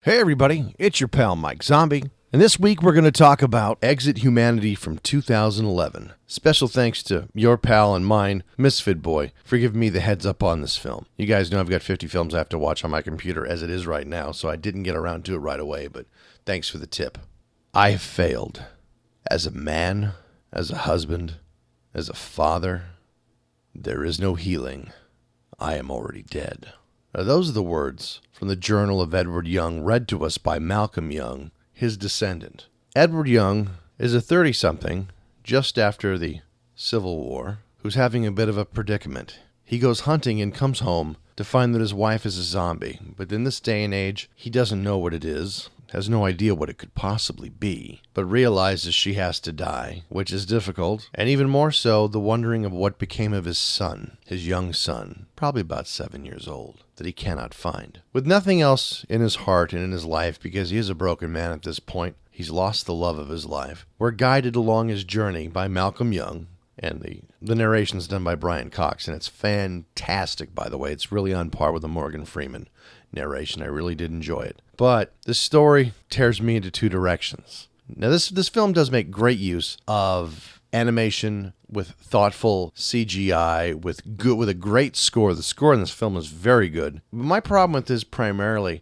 Hey everybody, it's your pal Mike Zombie, and this week we're going to talk about Exit Humanity from 2011. Special thanks to your pal and mine, Misfit Boy, for giving me the heads up on this film. You guys know I've got 50 films I have to watch on my computer as it is right now, so I didn't get around to it right away, but thanks for the tip. I have failed. As a man, as a husband, as a father, there is no healing. I am already dead. Now, those are the words from the Journal of Edward Young, read to us by Malcolm Young, his descendant. Edward Young is a 30-something, just after the Civil War, who's having a bit of a predicament. He goes hunting and comes home to find that his wife is a zombie, but in this day and age, he doesn't know what it is, has no idea what it could possibly be, but realizes she has to die, which is difficult, and even more so, the wondering of what became of his son, his young son, probably about 7 years old, that he cannot find. With nothing else in his heart and in his life, because he is a broken man at this point, he's lost the love of his life. We're guided along his journey by Malcolm Young, and the narration's done by Brian Cox, and it's fantastic, by the way. It's really on par with the Morgan Freeman narration. I really did enjoy it. But this story tears me into two directions. Now, this film does make great use of animation with thoughtful CGI, with a great score. The score in this film is very good. But my problem with this primarily,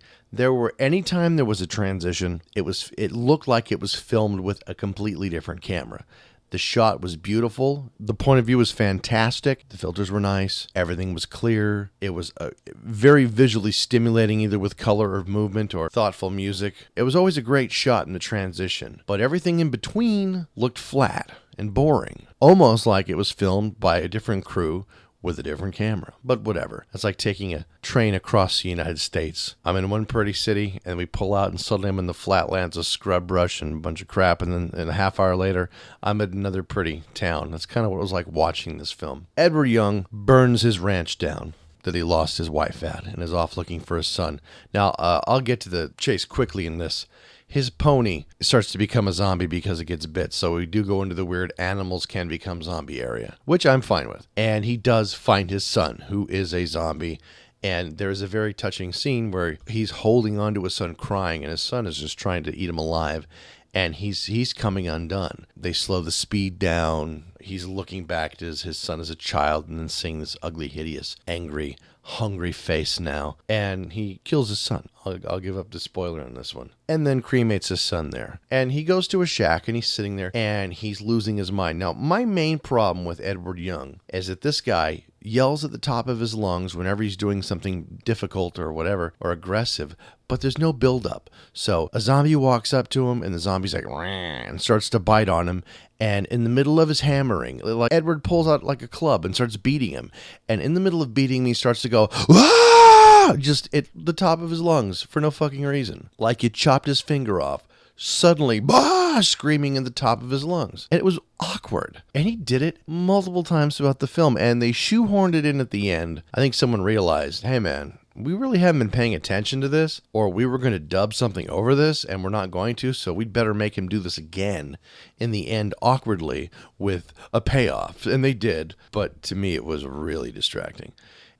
anytime there was a transition, it looked like it was filmed with a completely different camera. The shot was beautiful. The point of view was fantastic. The filters were nice. Everything was clear. It was very visually stimulating, either with color or movement or thoughtful music. It was always a great shot in the transition. But everything in between looked flat and boring. Almost like it was filmed by a different crew with a different camera. But whatever. It's like taking a train across the United States. I'm in one pretty city, and we pull out, and suddenly I'm in the flatlands of scrub brush and a bunch of crap, and then a half hour later, I'm at another pretty town. That's kind of what it was like watching this film. Edward Young burns his ranch down that he lost his wife at, and is off looking for his son. Now, I'll get to the chase quickly in this. His pony starts to become a zombie because it gets bit. So we do go into the weird animals can become zombie area, which I'm fine with. And he does find his son, who is a zombie. And there's a very touching scene where he's holding on to his son crying, and his son is just trying to eat him alive. And he's coming undone. They slow the speed down. He's looking back at his son as a child, and then seeing this ugly, hideous, angry, hungry face now. And he kills his son. I'll give up the spoiler on this one. And then cremates his son there. And he goes to a shack, and he's sitting there, and he's losing his mind. Now, my main problem with Edward Young is that this guy yells at the top of his lungs whenever he's doing something difficult or whatever, or aggressive, but there's no build-up. So a zombie walks up to him, and the zombie's like, "Rah," and starts to bite on him. And in the middle of his hammering, like, Edward pulls out like a club and starts beating him. And in the middle of beating him, he starts to go, "Ah!" just at the top of his lungs for no fucking reason. Like you chopped his finger off. Suddenly, bah, screaming in the top of his lungs. And it was awkward. And he did it multiple times throughout the film, and they shoehorned it in at the end. I think someone realized, hey man, we really haven't been paying attention to this, or we were going to dub something over this, and we're not going to, so we'd better make him do this again in the end, awkwardly, with a payoff. And they did, but to me it was really distracting.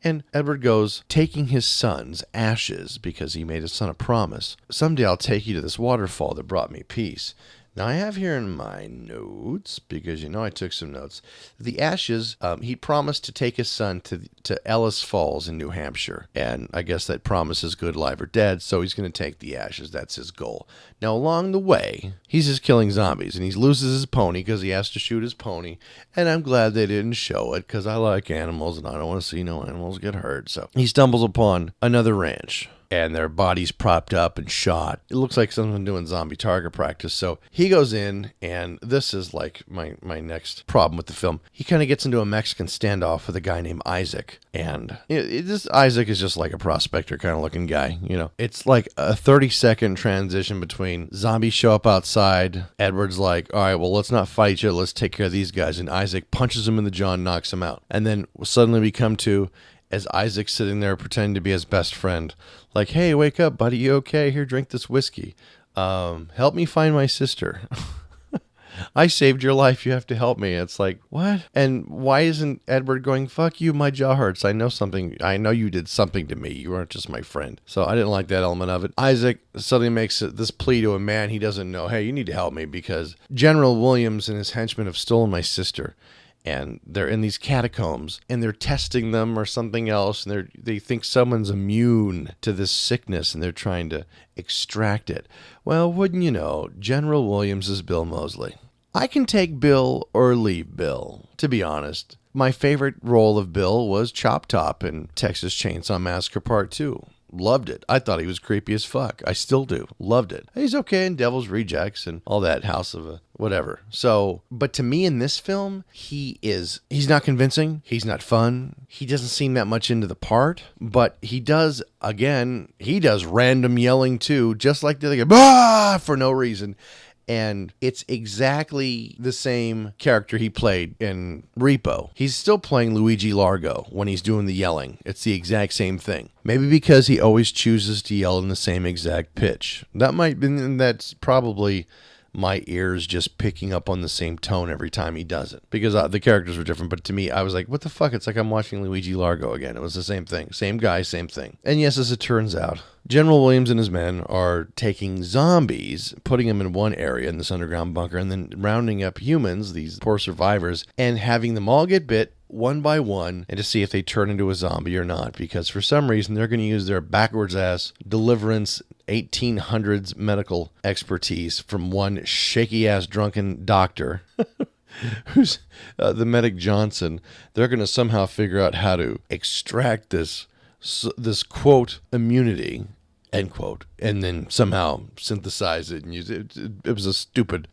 And Edward goes, taking his son's ashes, because he made his son a promise. Someday I'll take you to this waterfall that brought me peace. Now, I have here in my notes, because you know I took some notes, the ashes, he promised to take his son to Ellis Falls in New Hampshire. And I guess that promise is good, live or dead, so he's going to take the ashes. That's his goal. Now, along the way, he's just killing zombies, and he loses his pony because he has to shoot his pony. And I'm glad they didn't show it, because I like animals, and I don't want to see no animals get hurt. So he stumbles upon another ranch, and their bodies propped up and shot. It looks like someone doing zombie target practice. So he goes in, and this is like my next problem with the film. He kind of gets into a Mexican standoff with a guy named Isaac. And this Isaac is just like a prospector kind of looking guy. You know, it's like a 30-second transition between zombies show up outside. Edward's like, all right, well, let's not fight you. Let's take care of these guys. And Isaac punches him in the jaw and knocks him out. And then suddenly we come to, as Isaac's sitting there pretending to be his best friend, like, hey, wake up, buddy, you okay? Here, drink this whiskey. Help me find my sister. I saved your life. You have to help me. It's like, what? And why isn't Edward going, fuck you, my jaw hurts. I know something. I know you did something to me. You aren't just my friend. So I didn't like that element of it. Isaac suddenly makes this plea to a man he doesn't know. Hey, you need to help me because General Williams and his henchmen have stolen my sister. And they're in these catacombs, and they're testing them or something else, and they think someone's immune to this sickness, and they're trying to extract it. Well, wouldn't you know, General Williams is Bill Moseley. I can take Bill or leave Bill, to be honest. My favorite role of Bill was Chop Top in Texas Chainsaw Massacre Part 2. Loved it. I thought he was creepy as fuck. I still do. Loved it. He's okay in Devil's Rejects and all that House of whatever. So, but to me in this film, he's not convincing. He's not fun. He doesn't seem that much into the part, but he does random yelling too, just like the other guy, bah! For no reason. And it's exactly the same character he played in Repo. He's still playing Luigi Largo when he's doing the yelling. It's the exact same thing. Maybe because he always chooses to yell in the same exact pitch. That's probably my ears just picking up on the same tone every time he does it. Because the characters were different, but to me, I was like, what the fuck? It's like I'm watching Luigi Largo again. It was the same thing. Same guy, same thing. And yes, as it turns out, General Williams and his men are taking zombies, putting them in one area in this underground bunker, and then rounding up humans, these poor survivors, and having them all get bit one by one and to see if they turn into a zombie or not, because for some reason they're going to use their backwards ass deliverance 1800s medical expertise from one shaky ass drunken doctor who's the medic Johnson. They're going to somehow figure out how to extract this quote immunity end quote, and then somehow synthesize it and use it. It was a stupid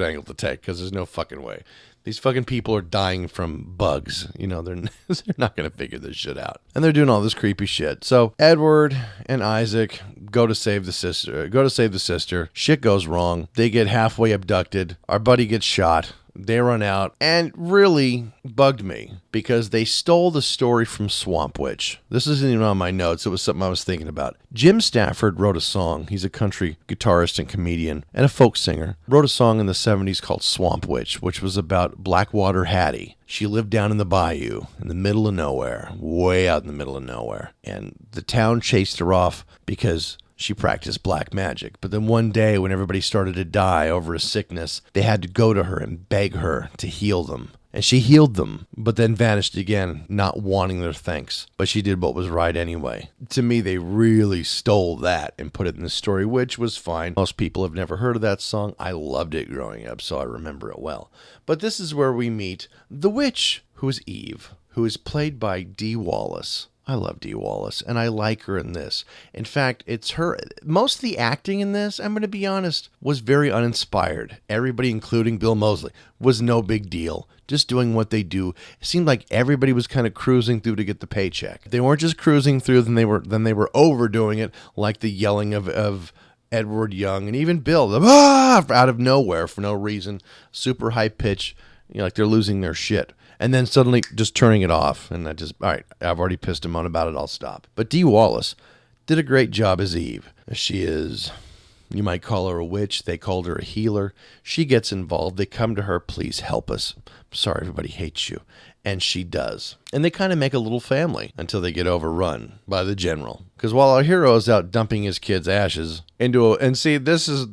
angle to take because there's no fucking way. These fucking people are dying from bugs. You know, they're not going to figure this shit out. And they're doing all this creepy shit. So Edward and Isaac go to save the sister. Shit goes wrong. They get halfway abducted. Our buddy gets shot. They run out, and really bugged me because they stole the story from Swamp Witch. This isn't even on my notes. It was something I was thinking about. Jim Stafford wrote a song. He's a country guitarist and comedian and a folk singer. Wrote a song in the 70s called Swamp Witch, which was about Blackwater Hattie. She lived down in the bayou in the middle of nowhere, way out in the middle of nowhere. And the town chased her off because she practiced black magic. But then one day when everybody started to die over a sickness, they had to go to her and beg her to heal them. And she healed them, but then vanished again, not wanting their thanks. But she did what was right anyway. To me, they really stole that and put it in the story, which was fine. Most people have never heard of that song. I loved it growing up, so I remember it well. But this is where we meet the witch, who is Eve, who is played by Dee Wallace. I love Dee Wallace, and I like her in this. In fact, it's her. Most of the acting in this, I'm going to be honest, was very uninspired. Everybody, including Bill Moseley, was no big deal. Just doing what they do. It seemed like everybody was kind of cruising through to get the paycheck. They weren't just cruising through, then they were overdoing it, like the yelling of Edward Young and even Bill, out of nowhere for no reason, super high pitch, like they're losing their shit. And then suddenly just turning it off. And all right, I've already pissed him on about it, I'll stop. But Dee Wallace did a great job as Eve. She is, you might call her a witch. They called her a healer. She gets involved. They come to her, please help us. I'm sorry, everybody hates you. And she does. And they kind of make a little family until they get overrun by the general. Because while our hero is out dumping his kid's ashes into and see, this is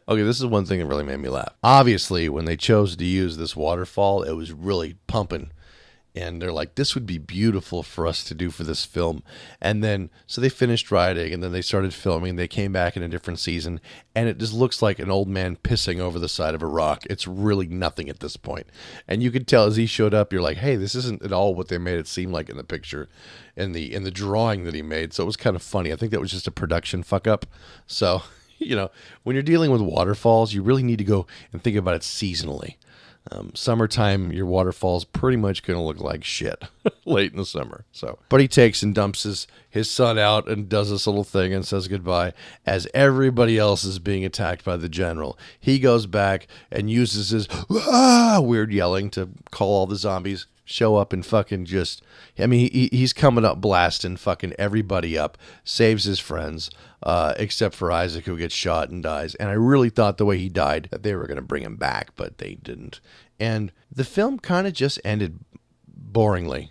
okay, this is one thing that really made me laugh. Obviously, when they chose to use this waterfall, it was really pumping. And they're like, this would be beautiful for us to do for this film. And then, so they finished writing, and then they started filming. They came back in a different season, and it just looks like an old man pissing over the side of a rock. It's really nothing at this point. And you could tell as he showed up, you're like, hey, this isn't at all what they made it seem like in the picture, in the drawing that he made. So it was kind of funny. I think that was just a production fuck up. So, you know, when you're dealing with waterfalls, you really need to go and think about it seasonally. Summertime, your waterfall's pretty much going to look like shit late in the summer. So, but he takes and dumps his son out and does this little thing and says goodbye as everybody else is being attacked by the general. He goes back and uses his weird yelling to call all the zombies. show up and fucking just, I mean, he's coming up blasting fucking everybody up, saves his friends, except for Isaac, who gets shot and dies. And I really thought the way he died that they were going to bring him back, but they didn't. And the film kind of just ended boringly.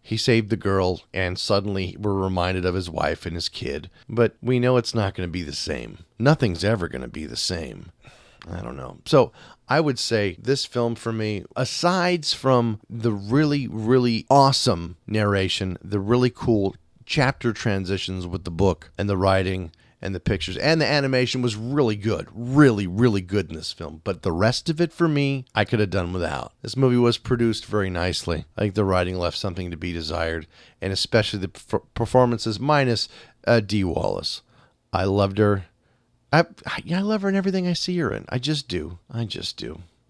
He saved the girl, and suddenly we're reminded of his wife and his kid. But we know it's not going to be the same. Nothing's ever going to be the same. I don't know. So I would say this film for me, aside from the really, really awesome narration, the really cool chapter transitions with the book and the writing and the pictures and the animation was really good. Really, really good in this film. But the rest of it for me, I could have done without. This movie was produced very nicely. I think the writing left something to be desired, and especially the performances minus Dee Wallace. I loved her. I love her in everything I see her in. I just do.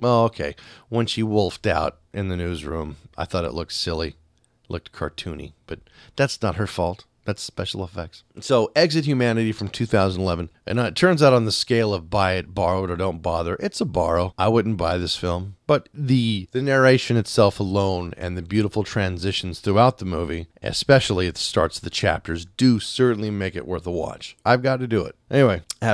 Well, okay. When she wolfed out in the newsroom, I thought it looked silly. It looked cartoony, but that's not her fault. That's special effects. So, Exit Humanity from 2011. And it turns out on the scale of buy it, borrow it, or don't bother, it's a borrow. I wouldn't buy this film. But the narration itself alone and the beautiful transitions throughout the movie, especially at the starts of the chapters, do certainly make it worth a watch. I've got to do it. Anyway, have